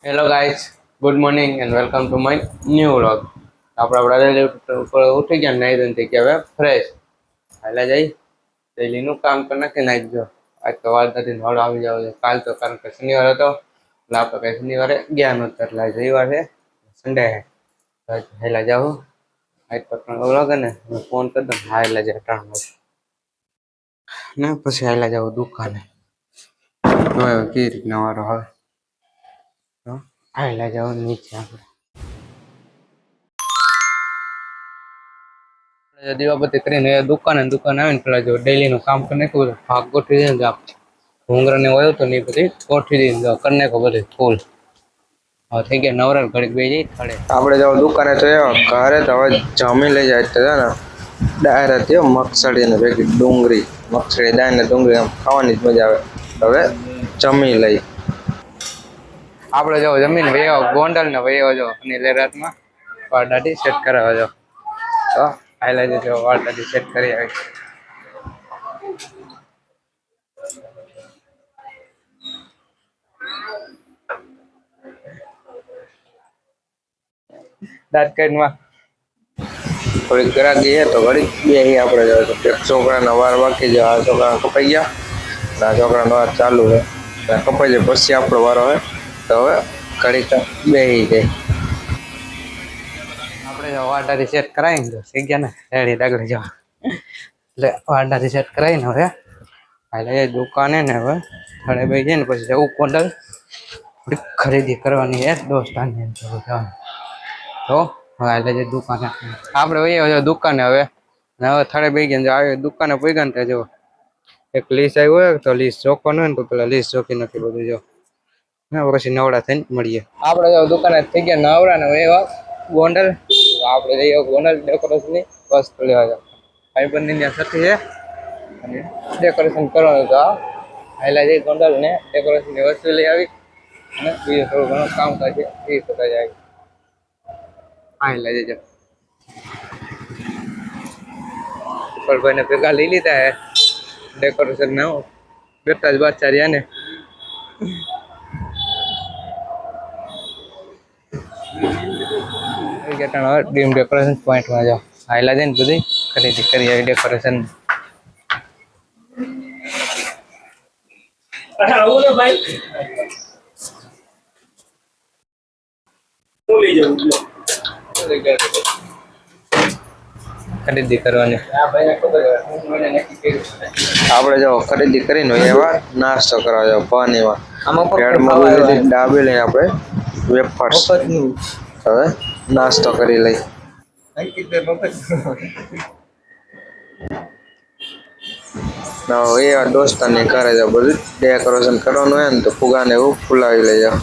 Hello guys, good morning and welcome to my new vlog. આપણા ઉપર ઉઠી ગયા, નાઈ ધોઈને થઈ ગયા હવે ફ્રેશ. હાલા જઈ ડેલીનું કામ કરી નાખી નાખી જો. આજ તો વાર નથી મોડો આવી જાવ છે. કાલ તો કારણ કે શનિવાર હતો એટલે આપણે કઈ શનિવારે ગયા નહોતા, એટલે આજ રવિવાર છે, સન્ડે છે. હેલા જાઉં આજ તો વ્લોગ ને ફોન કરી દઉં. હા એટલે જાય 3 વાગે ને પછી હાલા જાઉં દુકાને. કેવી રીતના વારો હવે હાલા જાઉં નીચે. આપણે દીવાબત્તી કરીને દુકાને આવીને પેલા જો ડેલી નું કામ કરી નાખ્યું, ભાગ ગોઠવી દે ને ભૂંગરા ને હોય તો નહીં બધી ગોઠવી દઈને કરી નાખો બધી ફૂલ. હવે થઈ ગયા નવરા, ઘડીક બે જઈ થડે. આપણે જાવ દુકાને તો ઘરે તો હવે જમી લઈ જાય તો ને ડાયરેક્ટ મગસળી ને ભેગી ડુંગળી, મગસળી દાળ ને ડુંગળી આમ ખાવાની જ મજા આવે. હવે જમી લઈ. આપણે જો જમીન વયો ગોંડલ ને વયો જો અને રાતમાં વાડાથી સેટ કરાવવા જો તો હાઈલા જો વાડાથી સેટ કરી આવી. દાંતકાઈમાં થોડીક ગરાગી હે તો ઘડી બે આપણે જાવ તો એક છોકરાના વાર બાકી છે. આ છોકરા કપાઈ ગયા, આ છોકરાનો વાર ચાલુ છે, કપાઈ જાય પછી આપણો વારો હોય તો હવે ઘડીક બેસી જાય. આપણે જો વાડાથી સેટ કરાવીને જો થઈ ગયા ને રેડી ડાગડી જવા, એટલે વાડાથી સેટ કરાવીને હવે હાલે દુકાને ને હવે થડે બે જાય ને પછી જવું કોંડલ ખરીદી કરવાની છે દોસ્તારની જવાનું. તો હવે હાલે જે દુકાને આપણે વહીએ દુકાને હવે થડે બે ગયા આવે દુકાને પૈગા ને જો એક લીસ આવ્યું હોય તો લીસ ચોખવાનું હોય ને તો પેલા લીસ ચોખી નાખી બધું જો પછી નવડા થઈને મળીએ. આપણે જો દુકાને થઈ ગયા નવરા ને એવા ગોંડલ. આપણે જઈએ ગોંડલ ડેકોરેશનની વસ્તુ લેવા જાવ. ભાઈબંધની ત્યાં સખી છે અને ડેકોરેશન કરવાનું તો હાઈલા જઈ ગોંડલ ને ડેકોરેશનની વસ્તુ લઈ આવી અને બીજું થોડું ઘણું કામ કાજ એ થતા જાય. હાઈલા જજો ભાઈને ભેગા લઈ લીધા હે ડેકોરેશન ના બેઠા જ બાદશાહ રહ્યા ને. ડ્રીમ ડેકોરેશન પોઈન્ટમાં જાઓ. હાઈલા જઈને બધી ખરીદી કરી આવી ડેકોરેશન. ખરીદી કરવાની આપણે જો ખરીદી કરીને એવા નાસ્તો કરવા જાવ પાણીમાં ડાબી લઈને આપણે વેફર્સ હવે નાસ્તો કરી લઈ. એવા દોસ્તારની ઘરે જાવ બધું ડેકોરેશન કરવાનું હોય ને તો ફુગાને એવું ફુલાવી લઈ જાવ.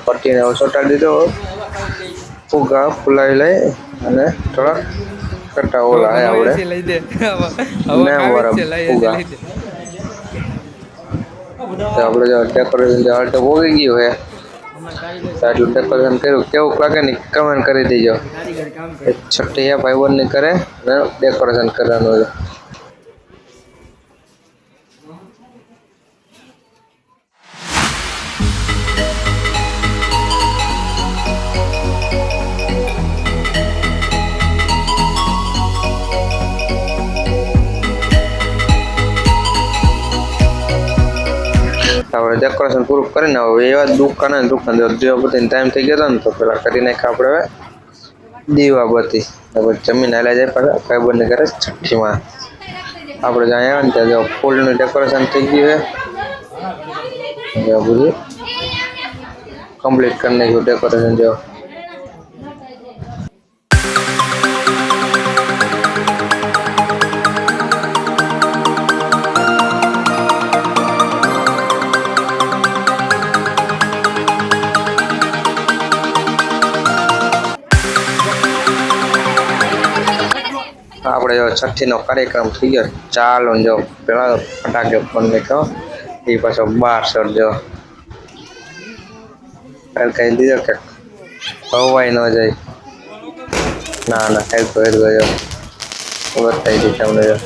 પટ્ટીને એવું ચોંટાડી દીધો, ફુગા ફુલાવી લઈ અને થોડા કટા ઓલા આપણે ફુગા આપણે જો ડેકોરેશન હાલ તો ભોગી ગયું હે આટલું ડેકોરેશન કર્યું કેવું લાગે ને કમેન્ટ કરી દેજો. છઠ્ઠી હે ભાઈબંધની કરે ને ડેકોરેશન કરવાનું છે. આપણે ડેકોરેશન પૂરું કરીને હવે એવા દુકાન દીવાબત્તી ટાઈમ થઈ ગયો ને તો પેલા કરી નાખ્યા આપણે દીવાબત્તી. જમીન હાલ્યા જાય પાછા ભાઈબંધને કરે છઠ્ઠીમાં. આપણે જ્યાં આવ્યા ને ત્યાં જો ફૂલનું ડેકોરેશન થઈ ગયું છે, બધું કમ્પ્લીટ કરી નાખ્યું ડેકોરેશન. જો આપણે જો છઠ્ઠીનો કાર્યક્રમ થઈ ગયો ચાલો જો પેલા ફટાકે ફોન નાખ્યો એ પાછો 12 જો કહી દીધો કે હવાઈ ન જાય. ના ના કઈ તો ગયો બતાવી દીધી તમને જો.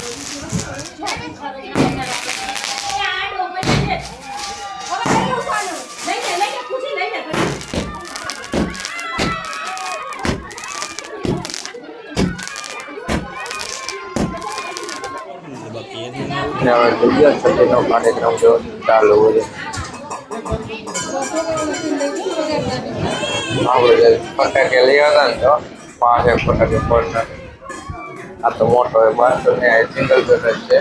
થઈ ગયો છઠ્ઠીનો કાર્યક્રમ જો ચાલુ હોય આપણે ફટાકે લઈ આવ્યા ને તો 5 ફટાકે પડતા આ તો મોટો હોય 1200 ને સિંગલ બેટર છે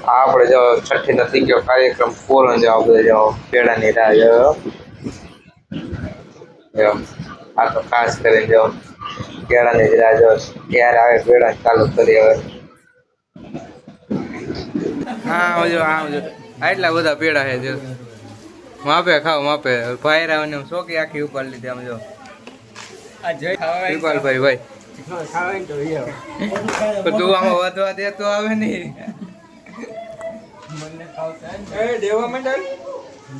આપણે જો છઠ્ઠી નો થઈ ગયો કાર્યક્રમ પૂરો જો આપણે જો પેડાની રાહ જો આ તો ખાસ કરીને જો કેળાની રાહ જો ક્યારે આવે પેડા ચાલુ કરી હવે હા જો આટલા બધા પેડા છે જો માપે ખાવ માપે ભાઈ રાવને શોકી આખી ઉપર લીધી આમ જો આ જય ખાવા ભાઈ ખાવાય તો તું આમાં વધવા દે તો આવે નહીં મને ખાવતા એ દેવા મંડળ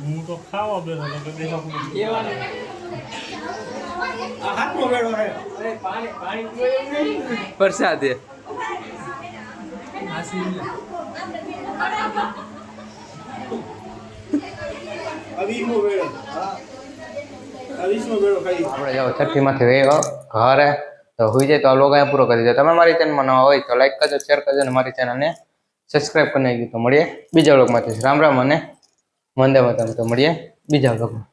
હું તો ખાવા બેઠો તો દેવા કેવાનું આ હાથનો બેડો હે અરે પાણી પીવો એમ નહીં પ્રસાદ હે અવીમો બેડો હા અવીસમો બેડો ખાઈ આપણે જાવ છઠ્ઠી માંથી વેવો ઘરે તો હોઈ જાય તો આ લોગ અહીંયા પૂરો કરી દે તમે મારી ચેનલમાં નવા હોય તો લાઈક કરજો શેર કરજો અને મારી ચેનલને સબસ્ક્રાઇબ કરી નાખજો તો મળીએ બીજા વ્લોગમાંથી રામ રામ અને વંદે માતરમ તો મળીએ બીજા વ્લોગમાં